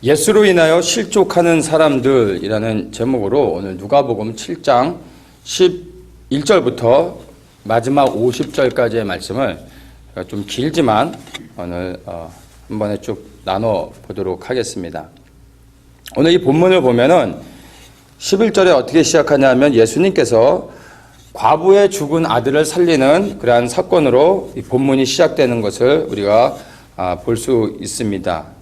예수로 인하여 실족하는 사람들이라는 제목으로 오늘 누가복음 7장 11절부터 마지막 50절까지의 말씀을 좀 길지만 오늘 한 번에 쭉 나눠 보도록 하겠습니다. 오늘 이 본문을 보면은 11절에 어떻게 시작하냐면 예수님께서 과부의 죽은 아들을 살리는 그러한 사건으로 이 본문이 시작되는 것을 우리가 볼 수 있습니다.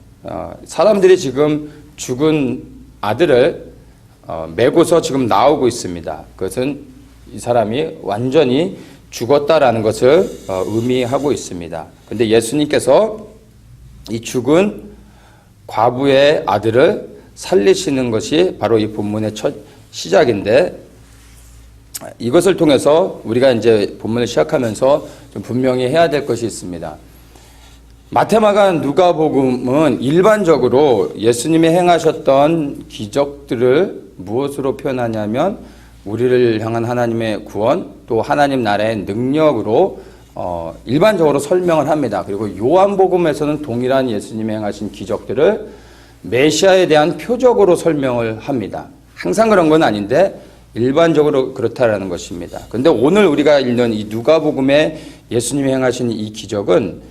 사람들이 지금 죽은 아들을 메고서 지금 나오고 있습니다. 그것은 이 사람이 완전히 죽었다라는 것을 의미하고 있습니다. 그런데 예수님께서 이 죽은 과부의 아들을 살리시는 것이 바로 이 본문의 첫 시작인데, 이것을 통해서 우리가 이제 본문을 시작하면서 좀 분명히 해야 될 것이 있습니다. 마태마가 누가복음은 일반적으로 예수님이 행하셨던 기적들을 무엇으로 표현하냐면 우리를 향한 하나님의 구원, 또 하나님 나라의 능력으로 일반적으로 설명을 합니다. 그리고 요한복음에서는 동일한 예수님이 행하신 기적들을 메시아에 대한 표적으로 설명을 합니다. 항상 그런 건 아닌데 일반적으로 그렇다라는 것입니다. 그런데 오늘 우리가 읽는 이 누가복음에 예수님이 행하신 이 기적은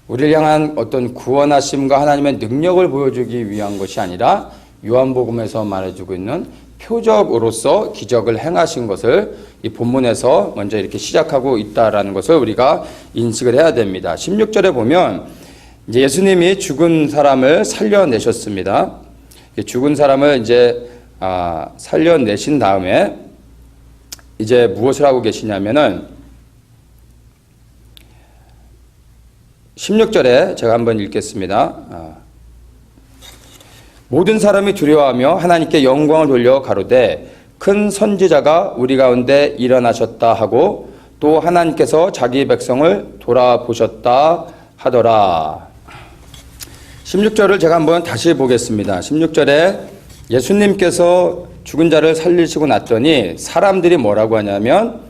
우리를 향한 어떤 구원하심과 하나님의 능력을 보여주기 위한 것이 아니라 요한복음에서 말해주고 있는 표적으로서 기적을 행하신 것을 이 본문에서 먼저 이렇게 시작하고 있다라는 것을 우리가 인식을 해야 됩니다. 16절에 보면 이제 예수님이 죽은 사람을 살려내셨습니다. 죽은 사람을 이제 살려내신 다음에 이제 무엇을 하고 계시냐면은 16절에 제가 한번 읽겠습니다. 모든 사람이 두려워하며 하나님께 영광을 돌려 가로되 큰 선지자가 우리 가운데 일어나셨다 하고 또 하나님께서 자기 백성을 돌아보셨다 하더라. 16절을 제가 한번 다시 보겠습니다. 16절에 예수님께서 죽은 자를 살리시고 났더니 사람들이 뭐라고 하냐면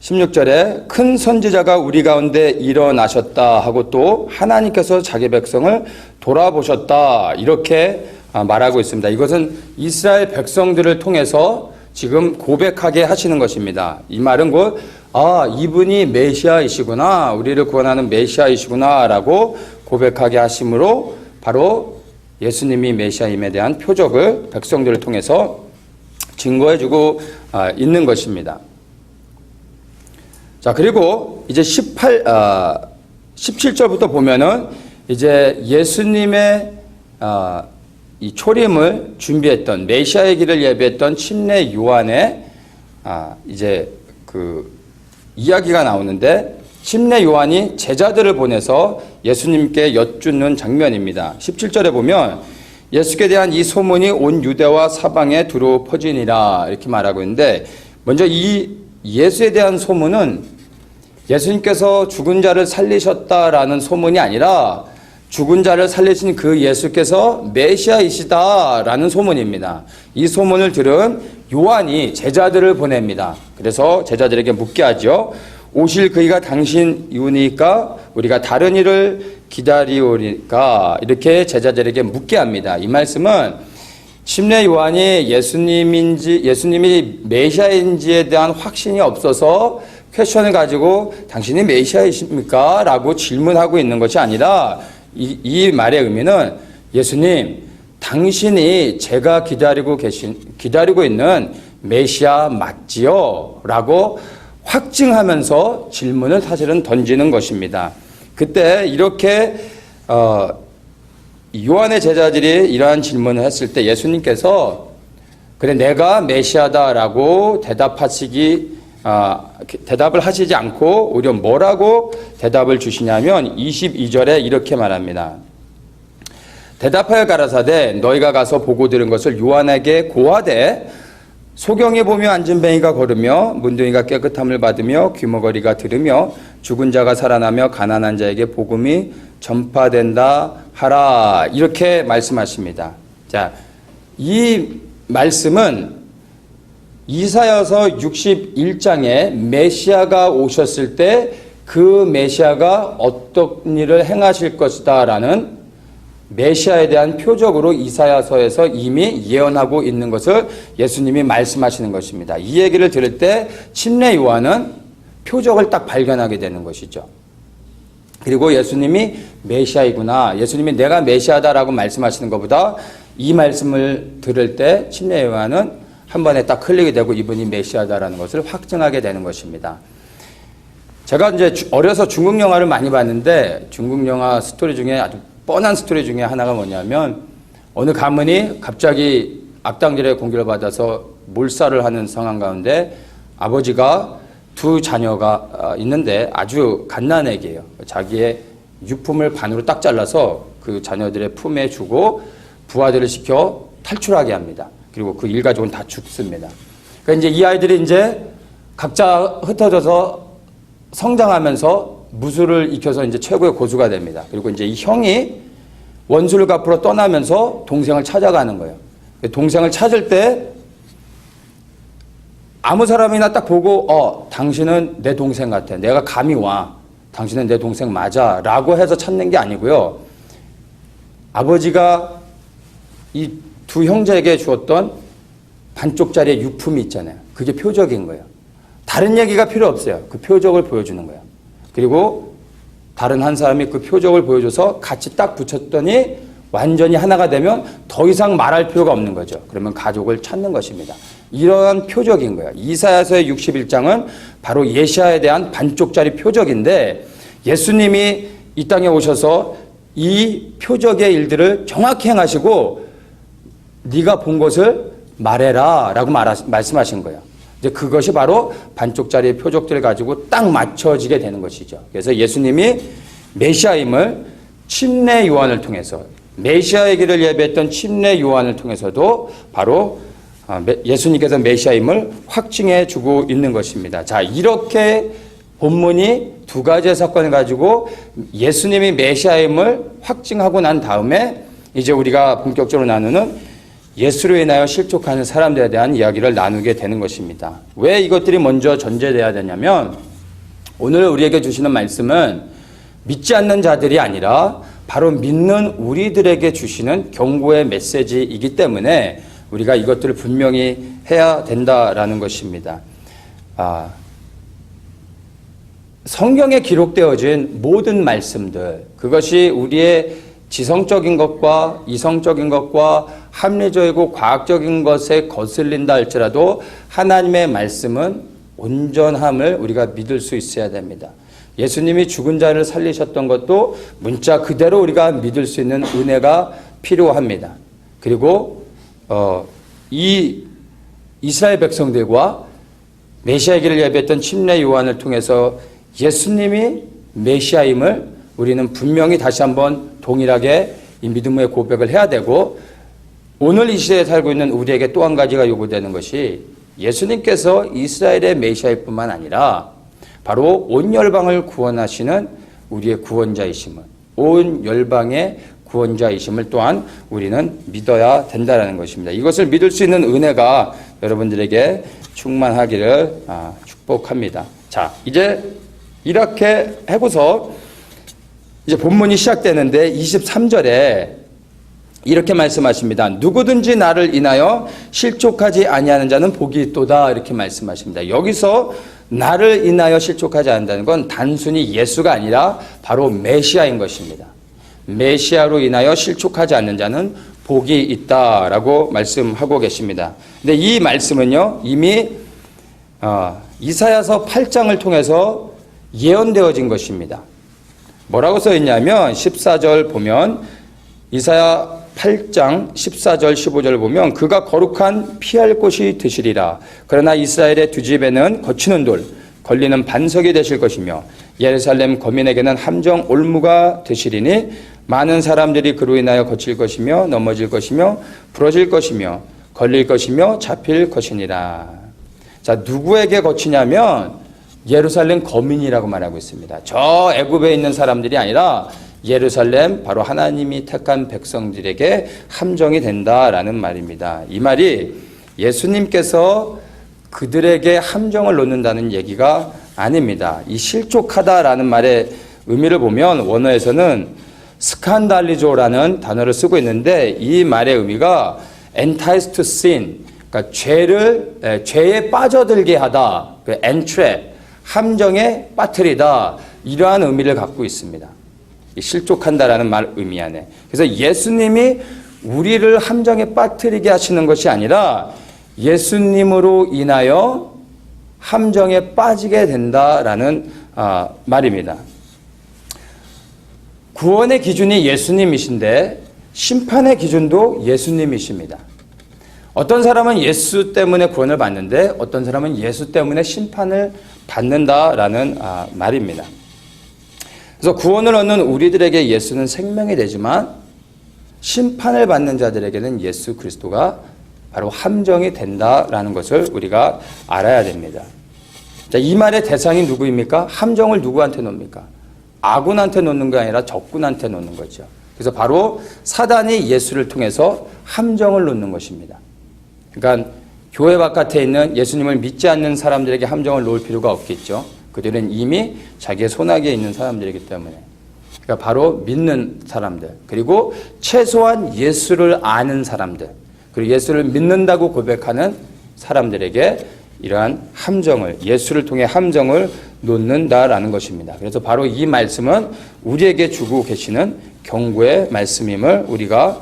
16절에 큰 선지자가 우리 가운데 일어나셨다 하고 또 하나님께서 자기 백성을 돌아보셨다 이렇게 말하고 있습니다. 이것은 이스라엘 백성들을 통해서 지금 고백하게 하시는 것입니다. 이 말은 곧 이분이 메시아이시구나, 우리를 구원하는 메시아이시구나 라고 고백하게 하심으로 바로 예수님이 메시아임에 대한 표적을 백성들을 통해서 증거해주고 있는 것입니다. 자, 그리고 이제 17절부터 보면은 이제 예수님의 이 초림을 준비했던 메시아의 길을 예비했던 침례 요한의 이제 그 이야기가 나오는데 침례 요한이 제자들을 보내서 예수님께 여쭙는 장면입니다. 17절에 보면 예수께 대한 이 소문이 온 유대와 사방에 두루 퍼지니라 이렇게 말하고 있는데, 먼저 이 예수에 대한 소문은 예수님께서 죽은 자를 살리셨다라는 소문이 아니라 죽은 자를 살리신 그 예수께서 메시아이시다라는 소문입니다. 이 소문을 들은 요한이 제자들을 보냅니다. 그래서 제자들에게 묻게 하죠. 오실 그이가 당신이오니까 우리가 다른 일을 기다리오리까 이렇게 제자들에게 묻게 합니다. 이 말씀은 침례 요한이 예수님이 메시아인지에 대한 확신이 없어서 퀘션을 가지고 당신이 메시아이십니까? 라고 질문하고 있는 것이 아니라 이 말의 의미는 예수님, 당신이 제가 기다리고 있는 메시아 맞지요? 라고 확증하면서 질문을 사실은 던지는 것입니다. 그때 이렇게 요한의 제자들이 이러한 질문을 했을 때 예수님께서 그래 내가 메시아다라고 대답을 하시지 않고 오히려 뭐라고 대답을 주시냐면 22절에 이렇게 말합니다. 대답하여 가라사대 너희가 가서 보고 들은 것을 요한에게 고하되 소경에 보며 앉은 뱅이가 걸으며 문둥이가 깨끗함을 받으며 귀머거리가 들으며 죽은 자가 살아나며 가난한 자에게 복음이 전파된다 하라 이렇게 말씀하십니다. 자, 이 말씀은 이사야서 61장에 메시아가 오셨을 때 그 메시아가 어떤 일을 행하실 것이다 라는 메시아에 대한 표적으로 이사야서에서 이미 예언하고 있는 것을 예수님이 말씀하시는 것입니다. 이 얘기를 들을 때 침례 요한은 표적을 딱 발견하게 되는 것이죠. 그리고 예수님이 메시아이구나, 예수님이 내가 메시아다라고 말씀하시는 것보다 이 말씀을 들을 때 침례 요한은 한 번에 딱 클릭이 되고 이분이 메시아다라는 것을 확증하게 되는 것입니다. 제가 이제 어려서 중국 영화를 많이 봤는데 중국 영화 스토리 중에 아주 뻔한 스토리 중에 하나가 뭐냐면 어느 가문이 갑자기 악당들의 공격을 받아서 몰살을 하는 상황 가운데 아버지가 두 자녀가 있는데 아주 갓난애기예요. 자기의 유품을 반으로 딱 잘라서 그 자녀들의 품에 주고 부하들을 시켜 탈출하게 합니다. 그리고 그 일가족은 다 죽습니다. 그러니까 이제 이 아이들이 이제 각자 흩어져서 성장하면서 무술을 익혀서 이제 최고의 고수가 됩니다. 그리고 이제 이 형이 원수를 갚으러 떠나면서 동생을 찾아가는 거예요. 동생을 찾을 때 아무 사람이나 딱 보고 당신은 내 동생 같아. 내가 감히 와. 당신은 내 동생 맞아. 라고 해서 찾는 게 아니고요. 아버지가 이 두 형제에게 주었던 반쪽짜리의 유품이 있잖아요. 그게 표적인 거예요. 다른 얘기가 필요 없어요. 그 표적을 보여주는 거예요. 그리고 다른 한 사람이 그 표적을 보여줘서 같이 딱 붙였더니 완전히 하나가 되면 더 이상 말할 필요가 없는 거죠. 그러면 가족을 찾는 것입니다. 이러한 표적인 거예요. 이사야서의 61장은 바로 예시아에 대한 반쪽짜리 표적인데 예수님이 이 땅에 오셔서 이 표적의 일들을 정확히 행하시고 네가 본 것을 말해라 라고 말씀하신 거예요. 이제 그것이 바로 반쪽짜리의 표적들을 가지고 딱 맞춰지게 되는 것이죠. 그래서 예수님이 메시아임을 침례 요한을 통해서 메시아의 길을 예배했던 침례 요한을 통해서도 바로 예수님께서 메시아임을 확증해 주고 있는 것입니다. 자, 이렇게 본문이 두 가지의 사건을 가지고 예수님이 메시아임을 확증하고 난 다음에 이제 우리가 본격적으로 나누는 예수로 인하여 실족하는 사람들에 대한 이야기를 나누게 되는 것입니다. 왜 이것들이 먼저 전제돼야 되냐면 오늘 우리에게 주시는 말씀은 믿지 않는 자들이 아니라 바로 믿는 우리들에게 주시는 경고의 메시지이기 때문에 우리가 이것들을 분명히 해야 된다라는 것입니다. 성경에 기록되어진 모든 말씀들, 그것이 우리의 지성적인 것과 이성적인 것과 합리적이고 과학적인 것에 거슬린다 할지라도 하나님의 말씀은 온전함을 우리가 믿을 수 있어야 됩니다. 예수님이 죽은 자를 살리셨던 것도 문자 그대로 우리가 믿을 수 있는 은혜가 필요합니다. 그리고 이 이스라엘 백성들과 메시아의 길을 예배했던 침례 요한을 통해서 예수님이 메시아임을 우리는 분명히 다시 한번 동일하게 이 믿음의 고백을 해야 되고 오늘 이 시대에 살고 있는 우리에게 또 한 가지가 요구되는 것이 예수님께서 이스라엘의 메시아일 뿐만 아니라 바로 온 열방을 구원하시는 우리의 구원자이심을 온 열방의 구원자이심을 또한 우리는 믿어야 된다는 것입니다. 이것을 믿을 수 있는 은혜가 여러분들에게 충만하기를 축복합니다. 자, 이제 이렇게 하고서 이제 본문이 시작되는데 23절에 이렇게 말씀하십니다. 누구든지 나를 인하여 실족하지 아니하는 자는 복이 있도다 이렇게 말씀하십니다. 여기서 나를 인하여 실족하지 않는다는 건 단순히 예수가 아니라 바로 메시아인 것입니다. 메시아로 인하여 실족하지 않는 자는 복이 있다라고 말씀하고 계십니다. 근데 이 말씀은요 이미 이사야서 8장을 통해서 예언되어진 것입니다. 뭐라고 써 있냐면 14절 보면 이사야 8장 14절 15절을 보면 그가 거룩한 피할 곳이 되시리라. 그러나 이스라엘의 두 집에는 거치는 돌 걸리는 반석이 되실 것이며 예루살렘 거민에게는 함정 올무가 되시리니 많은 사람들이 그로 인하여 거칠 것이며 넘어질 것이며 부러질 것이며 걸릴 것이며 잡힐 것이니라. 자, 누구에게 거치냐면 예루살렘 거민이라고 말하고 있습니다. 저 애굽에 있는 사람들이 아니라 예루살렘 바로 하나님이 택한 백성들에게 함정이 된다라는 말입니다. 이 말이 예수님께서 그들에게 함정을 놓는다는 얘기가 아닙니다. 이 실족하다라는 말의 의미를 보면 원어에서는 스칸달리조라는 단어를 쓰고 있는데 이 말의 의미가 entice to sin, 그러니까 죄에 빠져들게 하다, entrap, 함정에 빠뜨리다, 이러한 의미를 갖고 있습니다. 실족한다라는 말 의미 안에. 그래서 예수님이 우리를 함정에 빠뜨리게 하시는 것이 아니라 예수님으로 인하여 함정에 빠지게 된다라는 말입니다. 구원의 기준이 예수님이신데 심판의 기준도 예수님이십니다. 어떤 사람은 예수 때문에 구원을 받는데 어떤 사람은 예수 때문에 심판을 받는다라는 말입니다. 그래서 구원을 얻는 우리들에게 예수는 생명이 되지만 심판을 받는 자들에게는 예수 그리스도가 바로 함정이 된다라는 것을 우리가 알아야 됩니다. 자, 이 말의 대상이 누구입니까? 함정을 누구한테 놓습니까? 아군한테 놓는 게 아니라 적군한테 놓는 거죠. 그래서 바로 사단이 예수를 통해서 함정을 놓는 것입니다. 그러니까 교회 바깥에 있는 예수님을 믿지 않는 사람들에게 함정을 놓을 필요가 없겠죠. 그들은 이미 자기의 손아귀에 있는 사람들이기 때문에. 그러니까 바로 믿는 사람들, 그리고 최소한 예수를 아는 사람들, 그리고 예수를 믿는다고 고백하는 사람들에게 이러한 함정을, 예수를 통해 함정을 놓는다라는 것입니다. 그래서 바로 이 말씀은 우리에게 주고 계시는 경고의 말씀임을 우리가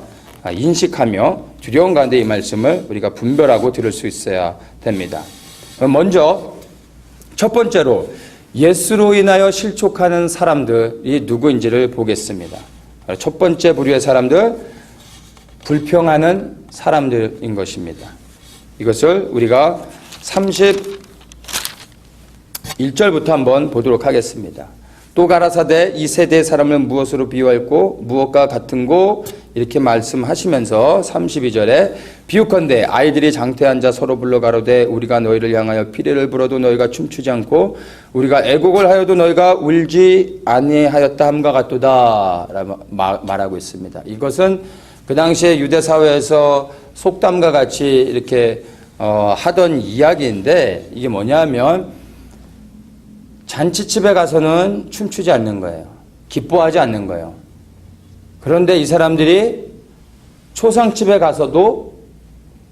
인식하며 두려움 가운데 이 말씀을 우리가 분별하고 들을 수 있어야 됩니다. 먼저 첫 번째로 예수로 인하여 실족하는 사람들이 누구인지를 보겠습니다. 첫 번째 부류의 사람들, 불평하는 사람들인 것입니다. 이것을 우리가 31절부터 한번 보도록 하겠습니다. 또 가라사대 이 세대의 사람을 무엇으로 비유할꼬 무엇과 같은고 이렇게 말씀하시면서 32절에 비유컨대 아이들이 장태한 자 서로 불러 가로되 우리가 너희를 향하여 피리를 불어도 너희가 춤추지 않고 우리가 애곡을 하여도 너희가 울지 아니하였다 함과 같도다 라고 말하고 있습니다. 이것은 그 당시에 유대 사회에서 속담과 같이 이렇게 하던 이야기인데 이게 뭐냐면 잔치집에 가서는 춤추지 않는 거예요. 기뻐하지 않는 거예요. 그런데 이 사람들이 초상집에 가서도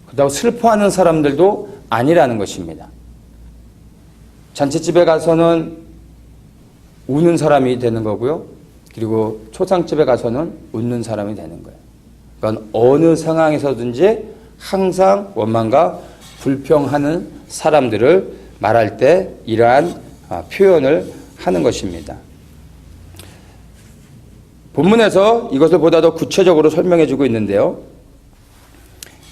그다음 슬퍼하는 사람들도 아니라는 것입니다. 잔치집에 가서는 우는 사람이 되는 거고요. 그리고 초상집에 가서는 웃는 사람이 되는 거예요. 그러니까 어느 상황에서든지 항상 원망과 불평하는 사람들을 말할 때 이러한 표현을 하는 것입니다. 본문에서 이것을 보다 더 구체적으로 설명해 주고 있는데요.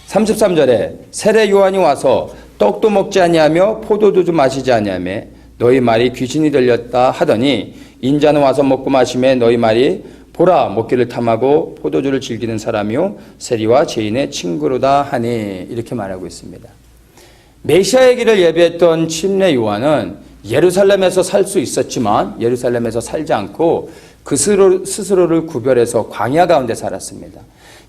33절에 세례 요한이 와서 떡도 먹지 아니하며 포도주도 마시지 아니하며 너희 말이 귀신이 들렸다 하더니 인자는 와서 먹고 마시매 너희 말이 보라 먹기를 탐하고 포도주를 즐기는 사람이요 세리와 죄인의 친구로다 하니 이렇게 말하고 있습니다. 메시아의 길을 예비했던 침례 요한은 예루살렘에서 살 수 있었지만 예루살렘에서 살지 않고 그 스스로를 구별해서 광야 가운데 살았습니다.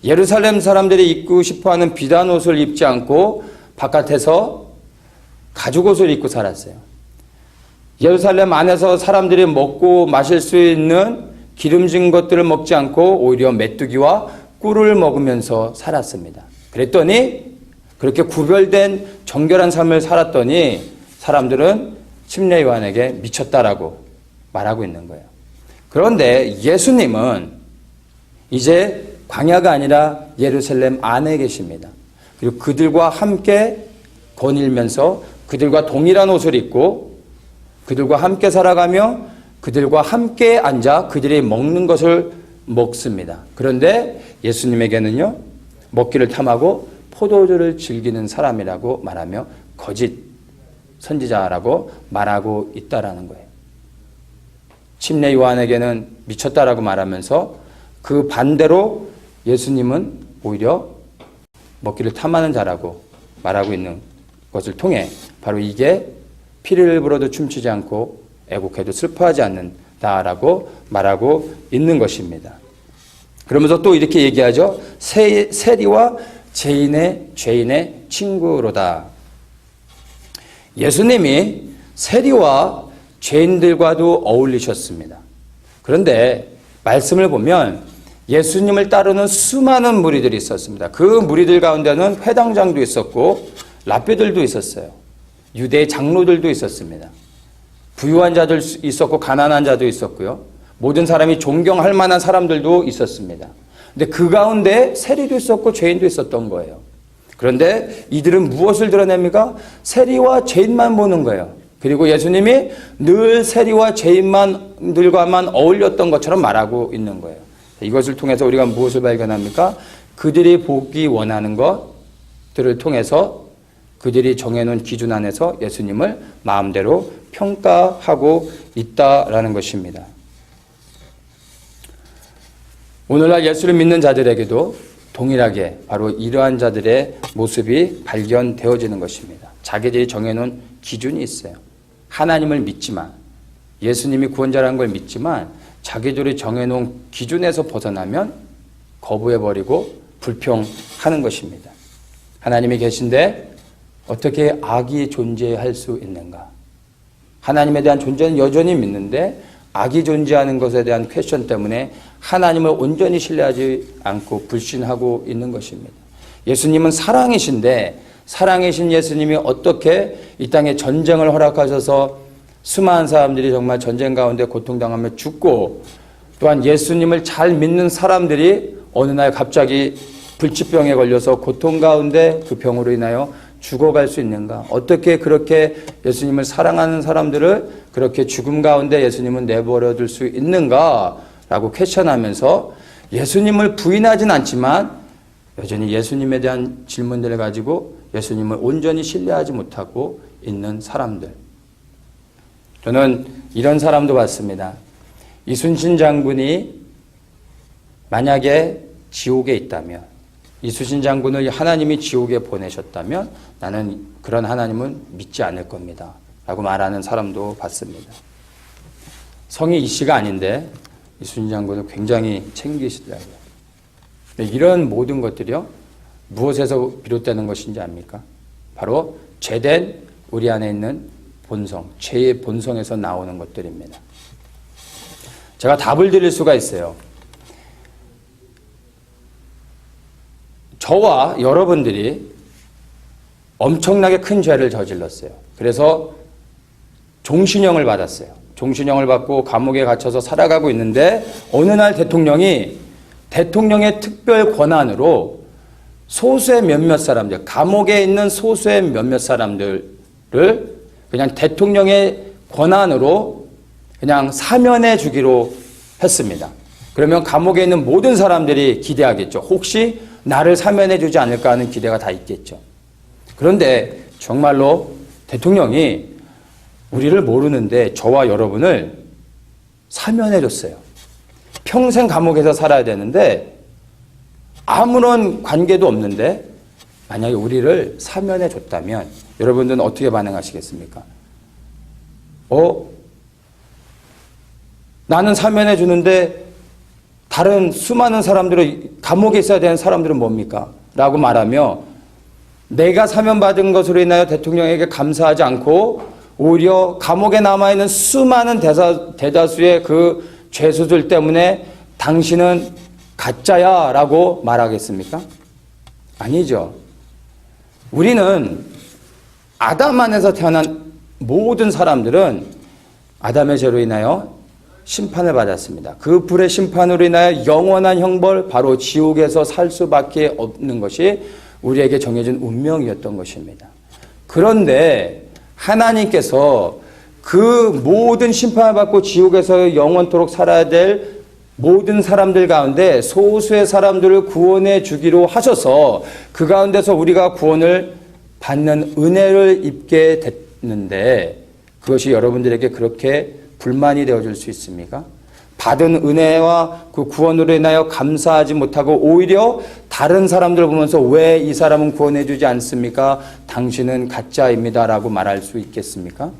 예루살렘 사람들이 입고 싶어하는 비단 옷을 입지 않고 바깥에서 가죽 옷을 입고 살았어요. 예루살렘 안에서 사람들이 먹고 마실 수 있는 기름진 것들을 먹지 않고 오히려 메뚜기와 꿀을 먹으면서 살았습니다. 그랬더니 그렇게 구별된 정결한 삶을 살았더니 사람들은 침례 요한에게 미쳤다라고 말하고 있는 거예요. 그런데 예수님은 이제 광야가 아니라 예루살렘 안에 계십니다. 그리고 그들과 함께 거닐면서 그들과 동일한 옷을 입고 그들과 함께 살아가며 그들과 함께 앉아 그들이 먹는 것을 먹습니다. 그런데 예수님에게는요, 먹기를 탐하고 포도주를 즐기는 사람이라고 말하며 거짓 선지자라고 말하고 있다라는 거예요. 침례 요한에게는 미쳤다라고 말하면서 그 반대로 예수님은 오히려 먹기를 탐하는 자라고 말하고 있는 것을 통해 바로 이게 피를 불어도 춤추지 않고 애곡해도 슬퍼하지 않는다라고 말하고 있는 것입니다. 그러면서 또 이렇게 얘기하죠. 세리와 죄인의 친구로다. 예수님이 세리와 죄인들과도 어울리셨습니다. 그런데 말씀을 보면 예수님을 따르는 수많은 무리들이 있었습니다. 그 무리들 가운데는 회당장도 있었고 랍비들도 있었어요. 유대의 장로들도 있었습니다. 부유한 자들 있었고 가난한 자도 있었고요. 모든 사람이 존경할 만한 사람들도 있었습니다. 근데 그 가운데 세리도 있었고 죄인도 있었던 거예요. 그런데 이들은 무엇을 드러냅니까? 세리와 죄인만 보는 거예요. 그리고 예수님이 늘 세리와 죄인들과만 어울렸던 것처럼 말하고 있는 거예요. 이것을 통해서 우리가 무엇을 발견합니까? 그들이 보기 원하는 것들을 통해서 그들이 정해놓은 기준 안에서 예수님을 마음대로 평가하고 있다라는 것입니다. 오늘날 예수를 믿는 자들에게도 동일하게 바로 이러한 자들의 모습이 발견되어지는 것입니다. 자기들이 정해놓은 기준이 있어요. 하나님을 믿지만, 예수님이 구원자라는 걸 믿지만 자기들이 정해놓은 기준에서 벗어나면 거부해버리고 불평하는 것입니다. 하나님이 계신데 어떻게 악이 존재할 수 있는가? 하나님에 대한 존재는 여전히 믿는데 악이 존재하는 것에 대한 퀘스천 때문에 하나님을 온전히 신뢰하지 않고 불신하고 있는 것입니다. 예수님은 사랑이신데 사랑이신 예수님이 어떻게 이 땅에 전쟁을 허락하셔서 수많은 사람들이 정말 전쟁 가운데 고통당하며 죽고 또한 예수님을 잘 믿는 사람들이 어느 날 갑자기 불치병에 걸려서 고통 가운데 그 병으로 인하여 죽어갈 수 있는가? 어떻게 그렇게 예수님을 사랑하는 사람들을 그렇게 죽음 가운데 예수님은 내버려 둘 수 있는가? 라고 퀘스천하면서 예수님을 부인하진 않지만 여전히 예수님에 대한 질문들을 가지고 예수님을 온전히 신뢰하지 못하고 있는 사람들. 저는 이런 사람도 봤습니다. 이순신 장군이 만약에 지옥에 있다면, 이순신 장군을 하나님이 지옥에 보내셨다면 나는 그런 하나님은 믿지 않을 겁니다. 라고 말하는 사람도 봤습니다. 성이 이씨가 아닌데 이순신 장군을 굉장히 챙기시더라고요. 이런 모든 것들이요, 무엇에서 비롯되는 것인지 압니까? 바로 죄된 우리 안에 있는 본성, 죄의 본성에서 나오는 것들입니다. 제가 답을 드릴 수가 있어요. 저와 여러분들이 엄청나게 큰 죄를 저질렀어요. 그래서 종신형을 받았어요. 종신형을 받고 감옥에 갇혀서 살아가고 있는데 어느 날 대통령의 특별 권한으로 소수의 몇몇 사람들, 감옥에 있는 소수의 몇몇 사람들을 그냥 대통령의 권한으로 그냥 사면해 주기로 했습니다. 그러면 감옥에 있는 모든 사람들이 기대하겠죠. 혹시 나를 사면해 주지 않을까 하는 기대가 다 있겠죠. 그런데 정말로 대통령이 우리를 모르는데 저와 여러분을 사면해 줬어요. 평생 감옥에서 살아야 되는데 아무런 관계도 없는데 만약에 우리를 사면해 줬다면 여러분들은 어떻게 반응하시겠습니까? 나는 사면해 주는데 다른 수많은 사람들은 감옥에 있어야 되는 사람들은 뭡니까? 라고 말하며 내가 사면받은 것으로 인하여 대통령에게 감사하지 않고 오히려 감옥에 남아있는 수많은 대다수의 그 죄수들 때문에 당신은 가짜야 라고 말하겠습니까? 아니죠. 우리는 아담 안에서 태어난 모든 사람들은 아담의 죄로 인하여 심판을 받았습니다. 그 불의 심판으로 인하여 영원한 형벌, 바로 지옥에서 살 수밖에 없는 것이 우리에게 정해진 운명이었던 것입니다. 그런데 하나님께서 그 모든 심판을 받고 지옥에서 영원토록 살아야 될 모든 사람들 가운데 소수의 사람들을 구원해 주기로 하셔서 그 가운데서 우리가 구원을 받는 은혜를 입게 됐는데 그것이 여러분들에게 그렇게 불만이 되어줄 수 있습니까? 받은 은혜와 그 구원으로 인하여 감사하지 못하고 오히려 다른 사람들 보면서 왜 이 사람은 구원해 주지 않습니까? 당신은 가짜입니다 라고 말할 수 있겠습니까?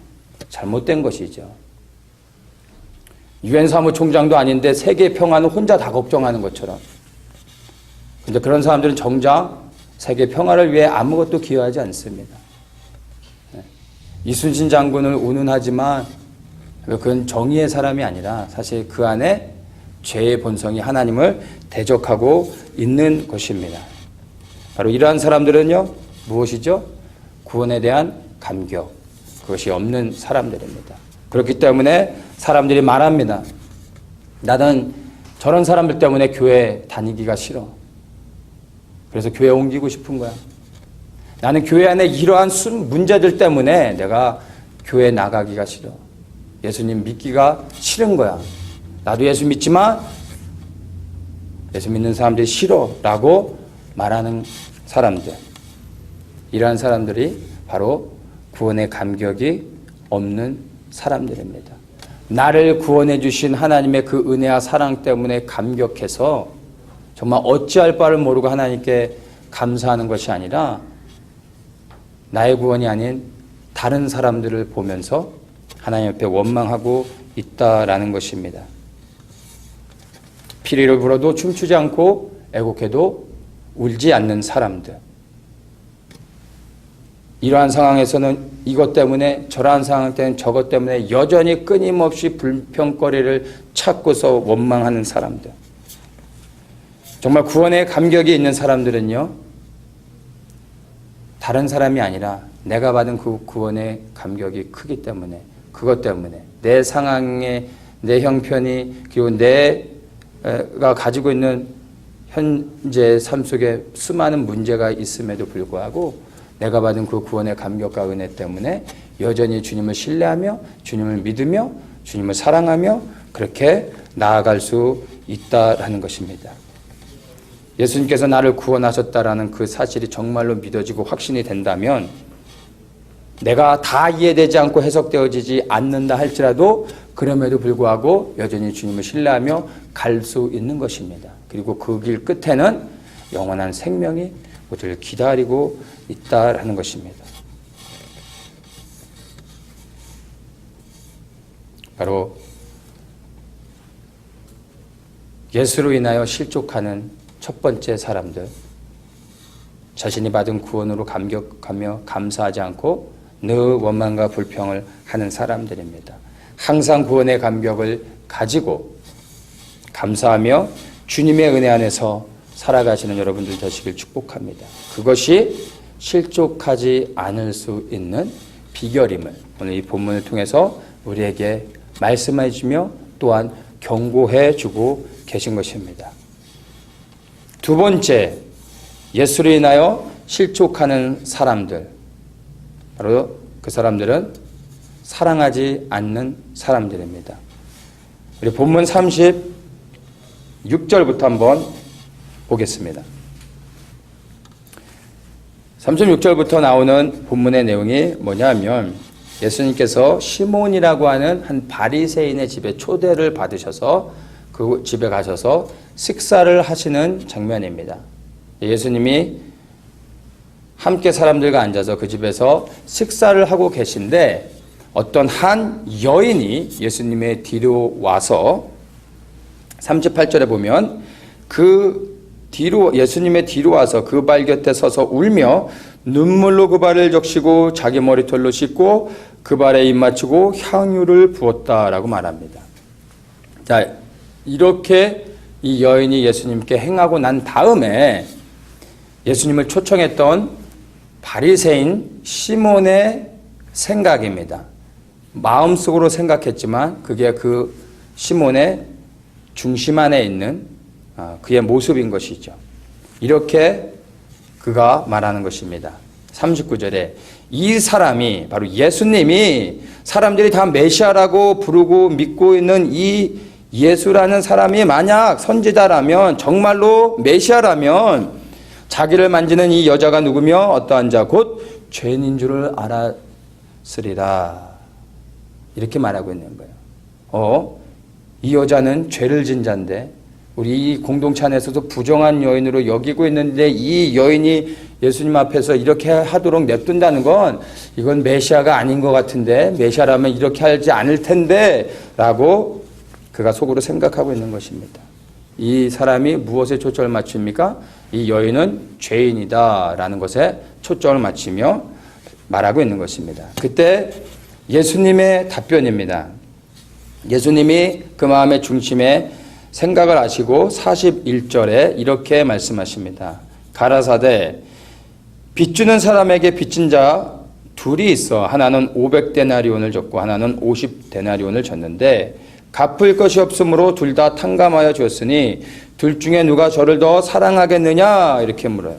잘못된 것이죠. 유엔 사무총장도 아닌데 세계 평화는 혼자 다 걱정하는 것처럼. 그런데 그런 사람들은 정작 세계 평화를 위해 아무것도 기여하지 않습니다. 이순신 장군을 운운하지만 그건 정의의 사람이 아니라 사실 그 안에 죄의 본성이 하나님을 대적하고 있는 것입니다. 바로 이러한 사람들은요, 무엇이죠? 구원에 대한 감격, 그것이 없는 사람들입니다. 그렇기 때문에 사람들이 말합니다. 나는 저런 사람들 때문에 교회 다니기가 싫어. 그래서 교회 옮기고 싶은 거야. 나는 교회 안에 이러한 문제들 때문에 내가 교회 나가기가 싫어. 예수님 믿기가 싫은 거야. 나도 예수 믿지만 예수 믿는 사람들이 싫어 라고 말하는 사람들, 이러한 사람들이 바로 구원의 감격이 없는 사람들입니다. 나를 구원해 주신 하나님의 그 은혜와 사랑 때문에 감격해서 정말 어찌할 바를 모르고 하나님께 감사하는 것이 아니라 나의 구원이 아닌 다른 사람들을 보면서 하나님 앞에 원망하고 있다라는 것입니다. 피리를 불어도 춤추지 않고 애곡해도 울지 않는 사람들. 이러한 상황에서는 이것 때문에, 저러한 상황 때문에, 저것 때문에 여전히 끊임없이 불평거리를 찾고서 원망하는 사람들. 정말 구원의 감격이 있는 사람들은요, 다른 사람이 아니라 내가 받은 그 구원의 감격이 크기 때문에, 그것 때문에 내 상황에, 내 형편이, 그리고 내가 가지고 있는 현재 삶 속에 수많은 문제가 있음에도 불구하고 내가 받은 그 구원의 감격과 은혜 때문에 여전히 주님을 신뢰하며 주님을 믿으며 주님을 사랑하며 그렇게 나아갈 수 있다라는 것입니다. 예수님께서 나를 구원하셨다라는 그 사실이 정말로 믿어지고 확신이 된다면 내가 다 이해되지 않고 해석되어지지 않는다 할지라도 그럼에도 불구하고 여전히 주님을 신뢰하며 갈 수 있는 것입니다. 그리고 그 길 끝에는 영원한 생명이 우리를 기다리고 있다라는 것입니다. 바로 예수로 인하여 실족하는 첫 번째 사람들, 자신이 받은 구원으로 감격하며 감사하지 않고 늘 원망과 불평을 하는 사람들입니다. 항상 구원의 감격을 가지고 감사하며 주님의 은혜 안에서 살아가시는 여러분들 되시길 축복합니다. 그것이 실족하지 않을 수 있는 비결임을 오늘 이 본문을 통해서 우리에게 말씀해 주며 또한 경고해 주고 계신 것입니다. 두 번째, 예수로 인하여 실족하는 사람들, 바로 그 사람들은 사랑하지 않는 사람들입니다. 우리 본문 36절부터 한번 보겠습니다. 36절부터 나오는 본문의 내용이 뭐냐면 예수님께서 시몬이라고 하는 한 바리새인의 집에 초대를 받으셔서 그 집에 가셔서 식사를 하시는 장면입니다. 예수님이 함께 사람들과 앉아서 그 집에서 식사를 하고 계신데 어떤 한 여인이 예수님의 뒤로 와서 38절에 보면 예수님의 뒤로 와서 그 발 곁에 서서 울며 눈물로 그 발을 적시고 자기 머리털로 씻고 그 발에 입 맞추고 향유를 부었다라고 말합니다. 자, 이렇게 이 여인이 예수님께 행하고 난 다음에 예수님을 초청했던 바리새인 시몬의 생각입니다. 마음속으로 생각했지만 그게 그 시몬의 중심 안에 있는 그의 모습인 것이죠. 이렇게 그가 말하는 것입니다. 39절에 이 사람이 바로 예수님이 사람들이 다 메시아라고 부르고 믿고 있는 이 예수라는 사람이 만약 선지자라면 정말로 메시아라면 자기를 만지는 이 여자가 누구며 어떠한 자 곧 죄인인 줄을 알았으리라 이렇게 말하고 있는 거예요. 이 여자는 죄를 진 자인데 우리 이 공동체 안에서도 부정한 여인으로 여기고 있는데 이 여인이 예수님 앞에서 이렇게 하도록 냅둔다는 건 이건 메시아가 아닌 것 같은데 메시아라면 이렇게 하지 않을 텐데 라고 그가 속으로 생각하고 있는 것입니다. 이 사람이 무엇에 초점을 맞춥니까? 이 여인은 죄인이다 라는 것에 초점을 맞추며 말하고 있는 것입니다. 그때 예수님의 답변입니다. 예수님이 그 마음의 중심에 생각을 하시고 41절에 이렇게 말씀하십니다. 가라사대 빚주는 사람에게 빚진 자 둘이 있어 하나는 500데나리온을 줬고 하나는 50데나리온을 줬는데 갚을 것이 없으므로 둘 다 탕감하여 주었으니 둘 중에 누가 저를 더 사랑하겠느냐 이렇게 물어요.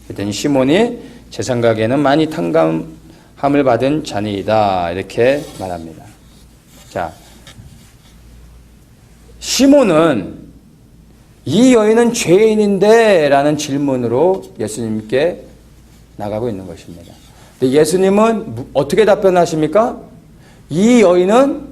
그랬더니 시몬이 제 생각에는 많이 탕감함을 받은 자니이다 이렇게 말합니다. 자, 시몬은 이 여인은 죄인인데 라는 질문으로 예수님께 나가고 있는 것입니다. 근데 예수님은 어떻게 답변하십니까? 이 여인은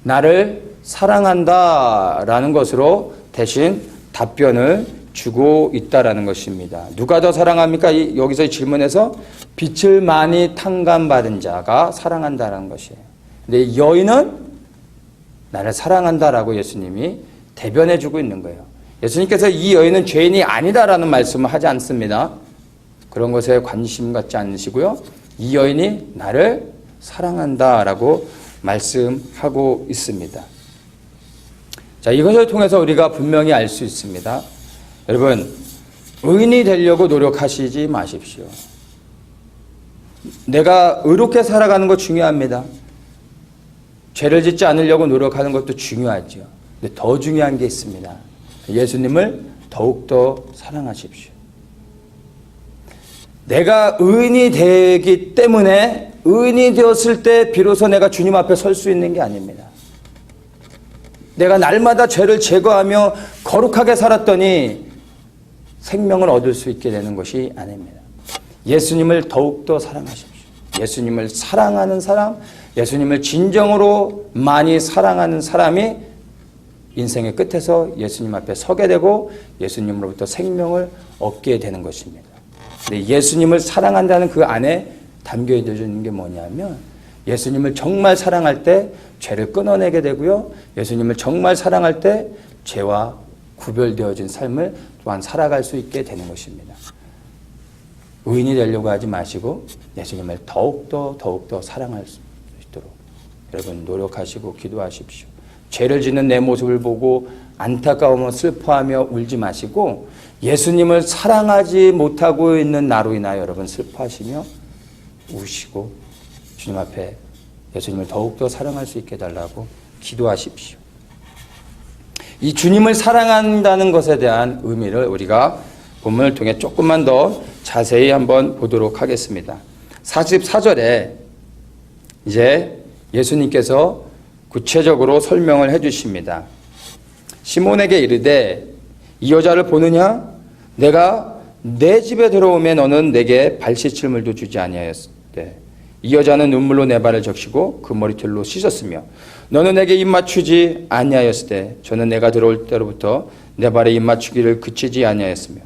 나를 사랑한다 라는 것으로 대신 답변을 주고 있다라는 것입니다. 누가 더 사랑합니까? 여기서 질문에서 빚을 많이 탕감받은 자가 사랑한다라는 것이에요. 근데 이 여인은 나를 사랑한다라고 예수님이 대변해 주고 있는 거예요. 예수님께서 이 여인은 죄인이 아니다라는 말씀을 하지 않습니다. 그런 것에 관심 갖지 않으시고요. 이 여인이 나를 사랑한다라고 말씀하고 있습니다. 자, 이것을 통해서 우리가 분명히 알 수 있습니다. 여러분, 의인이 되려고 노력하시지 마십시오. 내가 의롭게 살아가는 거 중요합니다. 죄를 짓지 않으려고 노력하는 것도 중요하죠. 근데 더 중요한 게 있습니다. 예수님을 더욱더 사랑하십시오. 내가 의인이 되기 때문에 의인이 되었을 때 비로소 내가 주님 앞에 설 수 있는 게 아닙니다. 내가 날마다 죄를 제거하며 거룩하게 살았더니 생명을 얻을 수 있게 되는 것이 아닙니다. 예수님을 더욱더 사랑하십시오. 예수님을 사랑하는 사람, 예수님을 진정으로 많이 사랑하는 사람이 인생의 끝에서 예수님 앞에 서게 되고 예수님으로부터 생명을 얻게 되는 것입니다. 근데 예수님을 사랑한다는 그 안에 담겨 있는 게 뭐냐면 예수님을 정말 사랑할 때 죄를 끊어내게 되고요. 예수님을 정말 사랑할 때 죄와 구별되어진 삶을 또한 살아갈 수 있게 되는 것입니다. 의인이 되려고 하지 마시고 예수님을 더욱더 사랑할 수 있도록 여러분 노력하시고 기도하십시오. 죄를 짓는 내 모습을 보고 안타까우며 슬퍼하며 울지 마시고 예수님을 사랑하지 못하고 있는 나로 인하여 여러분 슬퍼하시며 우시고 주님 앞에 예수님을 더욱더 사랑할 수 있게 해달라고 기도하십시오. 이 주님을 사랑한다는 것에 대한 의미를 우리가 본문을 통해 조금만 더 자세히 한번 보도록 하겠습니다. 44절에 이제 예수님께서 구체적으로 설명을 해 주십니다. 시몬에게 이르되 이 여자를 보느냐? 내가 내 집에 들어오면 너는 내게 발 씻을 물도 주지 아니하였으되 이 여자는 눈물로 내 발을 적시고 그 머리털로 씻었으며 너는 내게 입 맞추지 아니하였으되 저는 내가 들어올 때로부터 내 발에 입 맞추기를 그치지 아니하였으며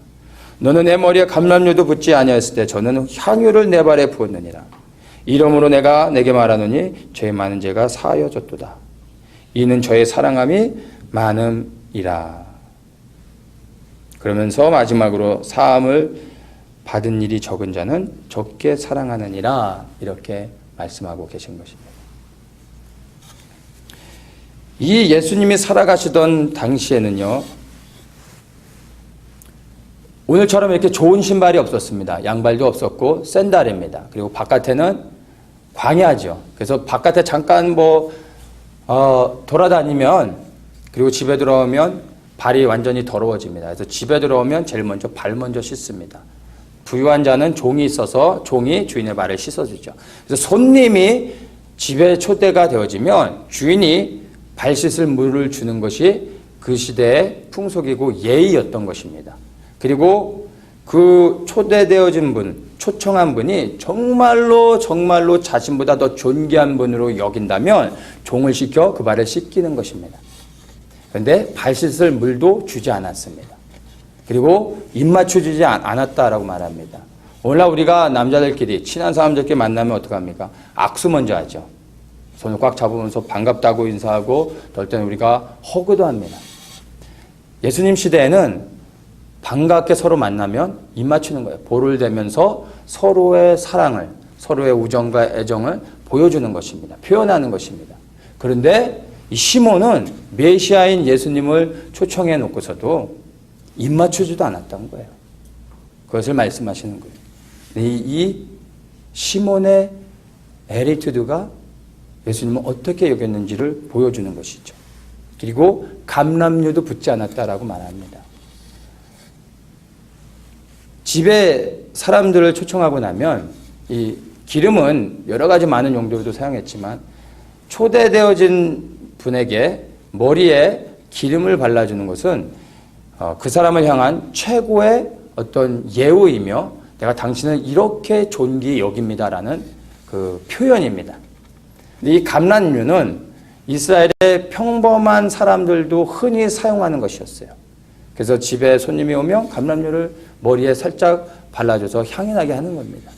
너는 내 머리에 감람류도 붓지 아니하였으되 저는 향유를 내 발에 부었느니라. 이러므로 내가 내게 말하노니 죄 많은 죄가 사하여졌도다. 이는 저의 사랑함이 많음이라. 그러면서 마지막으로 사함을 받은 일이 적은 자는 적게 사랑하느니라 이렇게 말씀하고 계신 것입니다. 이 예수님이 살아가시던 당시에는요, 오늘처럼 이렇게 좋은 신발이 없었습니다. 양발도 없었고 샌들입니다. 그리고 바깥에는 광야죠. 그래서 바깥에 잠깐 돌아다니면 그리고 집에 들어오면 발이 완전히 더러워집니다. 그래서 집에 들어오면 제일 먼저 발 먼저 씻습니다. 부유한 자는 종이 있어서 종이 주인의 발을 씻어주죠. 그래서 손님이 집에 초대가 되어지면 주인이 발 씻을 물을 주는 것이 그 시대의 풍속이고 예의였던 것입니다. 그리고 그 초대되어진 분, 초청한 분이 정말로 자신보다 더 존귀한 분으로 여긴다면 종을 시켜 그 발을 씻기는 것입니다. 그런데 발 씻을 물도 주지 않았습니다. 그리고 입맞춰주지 않았다라고 말합니다. 오늘날 우리가 남자들끼리 친한 사람들끼리 만나면 어떡합니까? 악수 먼저 하죠. 손을 꽉 잡으면서 반갑다고 인사하고 떨 때는 우리가 허그도 합니다. 예수님 시대에는 반갑게 서로 만나면 입 맞추는 거예요. 볼을 대면서 서로의 사랑을, 서로의 우정과 애정을 보여주는 것입니다. 표현하는 것입니다. 그런데 이 시몬은 메시아인 예수님을 초청해 놓고서도 입 맞추지도 않았던 거예요. 그것을 말씀하시는 거예요. 이 시몬의 애티튜드가 예수님은 어떻게 여겼는지를 보여주는 것이죠. 그리고 감람류도 붙지 않았다라고 말합니다. 집에 사람들을 초청하고 나면 이 기름은 여러 가지 많은 용도로도 사용했지만 초대되어진 분에게 머리에 기름을 발라주는 것은 그 사람을 향한 최고의 어떤 예우이며 내가 당신을 이렇게 존귀히 여깁니다라는 그 표현입니다. 이 감람류는 이스라엘의 평범한 사람들도 흔히 사용하는 것이었어요. 그래서 집에 손님이 오면 감람류를 머리에 살짝 발라줘서 향이 나게 하는 겁니다.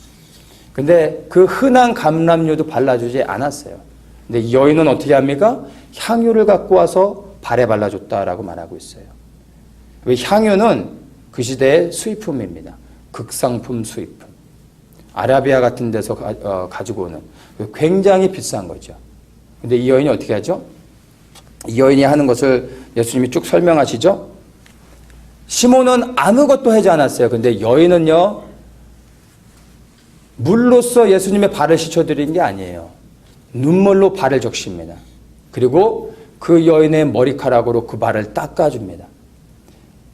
근데 그 흔한 감람류도 발라주지 않았어요. 근데 이 여인은 어떻게 합니까? 향유를 갖고 와서 발에 발라줬다라고 말하고 있어요. 왜 향유는 그 시대의 수입품입니다. 극상품 수입품. 아라비아 같은 데서 가지고 오는 굉장히 비싼 거죠. 근데 이 여인이 어떻게 하죠? 이 여인이 하는 것을 예수님이 쭉 설명하시죠? 시몬은 아무것도 하지 않았어요. 근데 여인은요, 물로써 예수님의 발을 씻어드린 게 아니에요. 눈물로 발을 적십니다. 그리고 그 여인의 머리카락으로 그 발을 닦아줍니다.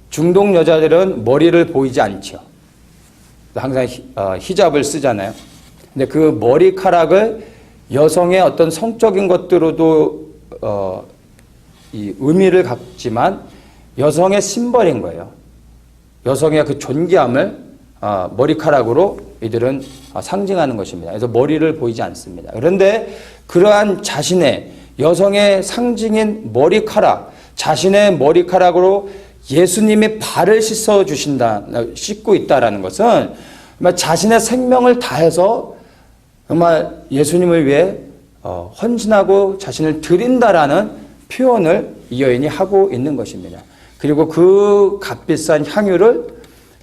중동 여자들은 머리를 보이지 않죠. 항상 히잡을 쓰잖아요. 근데 그 머리카락을 여성의 어떤 성적인 것들로도 이 의미를 갖지만 여성의 심벌인 거예요. 여성의 그 존귀함을 머리카락으로 이들은 상징하는 것입니다. 그래서 머리를 보이지 않습니다. 그런데 그러한 자신의 여성의 상징인 머리카락, 자신의 머리카락으로 예수님이 발을 씻고 있다라는 것은 정말 자신의 생명을 다해서 정말 예수님을 위해 헌신하고 자신을 드린다라는 표현을 이 여인이 하고 있는 것입니다. 그리고 그 값비싼 향유를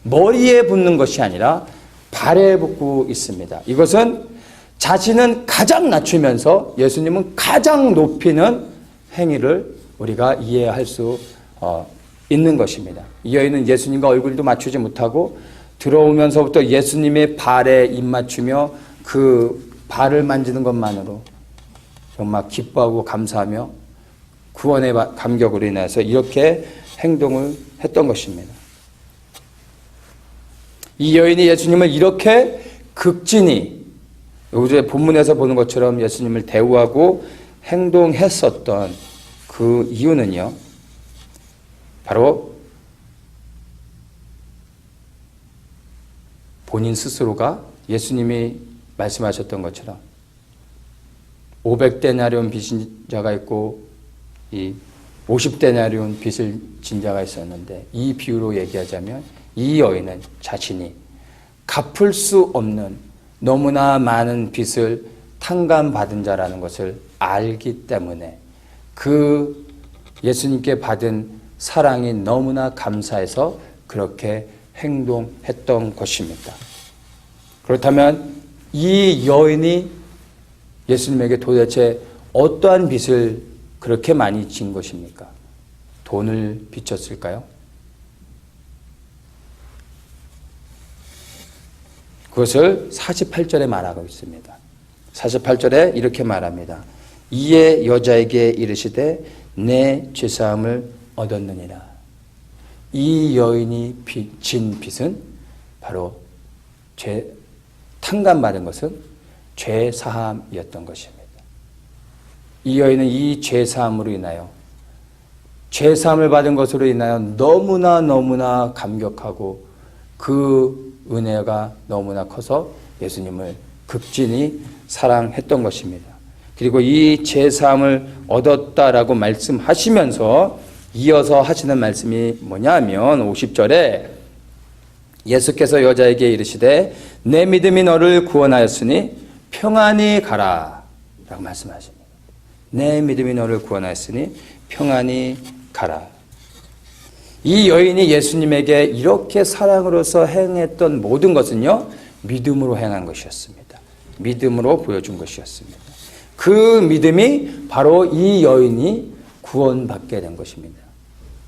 머리에 붓는 것이 아니라 발에 붓고 있습니다. 이것은 자신은 가장 낮추면서 예수님은 가장 높이는 행위를 우리가 이해할 수 있는 것입니다. 이 여인은 예수님과 얼굴도 맞추지 못하고 들어오면서부터 예수님의 발에 입 맞추며 그 발을 만지는 것만으로 정말 기뻐하고 감사하며 구원의 감격으로 인해서 이렇게 행동을 했던 것입니다. 이 여인이 예수님을 이렇게 극진히 요새 본문에서 보는 것처럼 예수님을 대우하고 행동했었던 그 이유는요, 바로 본인 스스로가 예수님이 말씀하셨던 것처럼 500데나리온 빚진 자가 있고 이 50데나리온 빚을 진 자가 있었는데, 이 비유로 얘기하자면 이 여인은 자신이 갚을 수 없는 너무나 많은 빚을 탕감받은 자라는 것을 알기 때문에 그 예수님께 받은 사랑이 너무나 감사해서 그렇게 행동했던 것입니다. 그렇다면 이 여인이 예수님에게 도대체 어떠한 빚을 그렇게 많이 진 것입니까? 돈을 빚졌을까요? 그것을 48절에 말하고 있습니다. 48절에 이렇게 말합니다. 이에 여자에게 이르시되 내 죄사함을 얻었느니라. 이 여인이 진 빚은 바로 탕감받은 것은 죄사함이었던 것입니다. 이 여인은 이 죄사함으로 인하여 죄사함을 받은 것으로 인하여 너무나 감격하고 그 은혜가 너무나 커서 예수님을 극진히 사랑했던 것입니다. 그리고 이 죄사함을 얻었다라고 말씀하시면서 이어서 하시는 말씀이 뭐냐면 50절에 예수께서 여자에게 이르시되 내 믿음이 너를 구원하였으니 평안히 가라 라고 말씀하십니다. 내 믿음이 너를 구원하였으니 평안히 가라. 이 여인이 예수님에게 이렇게 사랑으로서 행했던 모든 것은요, 믿음으로 행한 것이었습니다. 믿음으로 보여준 것이었습니다. 그 믿음이 바로 이 여인이 구원받게 된 것입니다.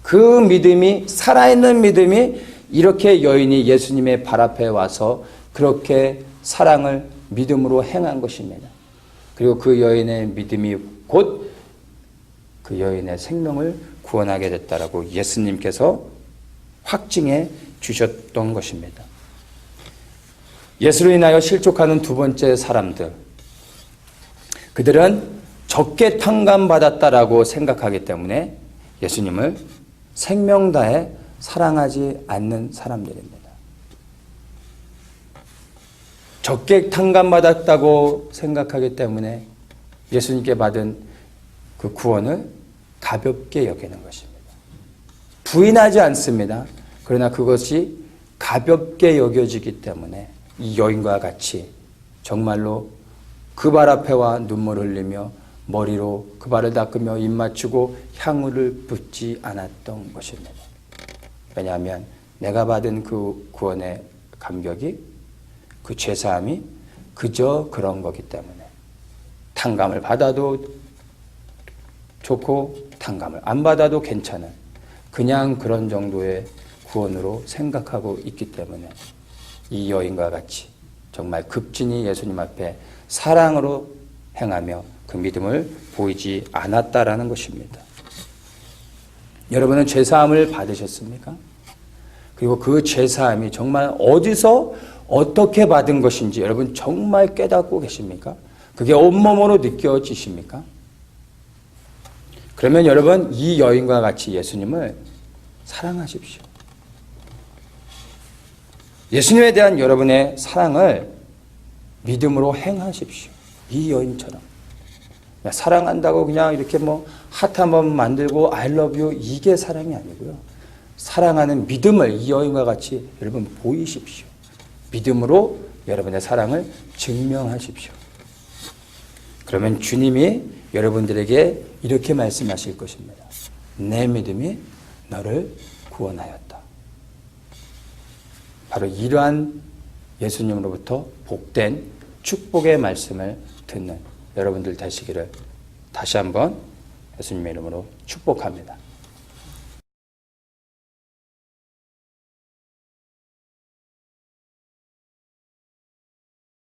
그 믿음이, 살아있는 믿음이 이렇게 여인이 예수님의 발 앞에 와서 그렇게 사랑을 믿음으로 행한 것입니다. 그리고 그 여인의 믿음이 곧 그 여인의 생명을 구원하게 됐다라고 예수님께서 확증해 주셨던 것입니다. 예수로 인하여 실족하는 두 번째 사람들, 그들은 적게 탕감받았다라고 생각하기 때문에 예수님을 생명 다해 사랑하지 않는 사람들입니다. 적게 탕감받았다고 생각하기 때문에 예수님께 받은 그 구원을 가볍게 여기는 것입니다. 부인하지 않습니다. 그러나 그것이 가볍게 여겨지기 때문에 이 여인과 같이 정말로 그 발 앞에 와 눈물 흘리며 머리로 그 발을 닦으며 입 맞추고 향유를 붓지 않았던 것입니다. 왜냐하면 내가 받은 그 구원의 감격이, 그 죄사함이 그저 그런 거기 때문에 탕감을 받아도 좋고 탕감을 안 받아도 괜찮은 그냥 그런 정도의 구원으로 생각하고 있기 때문에 이 여인과 같이 정말 극진히 예수님 앞에 사랑으로 행하며 그 믿음을 보이지 않았다라는 것입니다. 여러분은 죄사함을 받으셨습니까? 그리고 그 죄사함이 정말 어디서 어떻게 받은 것인지 여러분 정말 깨닫고 계십니까? 그게 온몸으로 느껴지십니까? 그러면 여러분 이 여인과 같이 예수님을 사랑하십시오. 예수님에 대한 여러분의 사랑을 믿음으로 행하십시오. 이 여인처럼. 사랑한다고 그냥 이렇게 뭐 하트 한번 만들고 I love you 이게 사랑이 아니고요. 사랑하는 믿음을 이 여인과 같이 여러분 보이십시오. 믿음으로 여러분의 사랑을 증명하십시오. 그러면 주님이 여러분들에게 이렇게 말씀하실 것입니다. 내 믿음이 너를 구원하였다. 바로 이러한 예수님으로부터 복된 축복의 말씀을 듣는 여러분들 되시기를 다시 한번 예수님의 이름으로 축복합니다.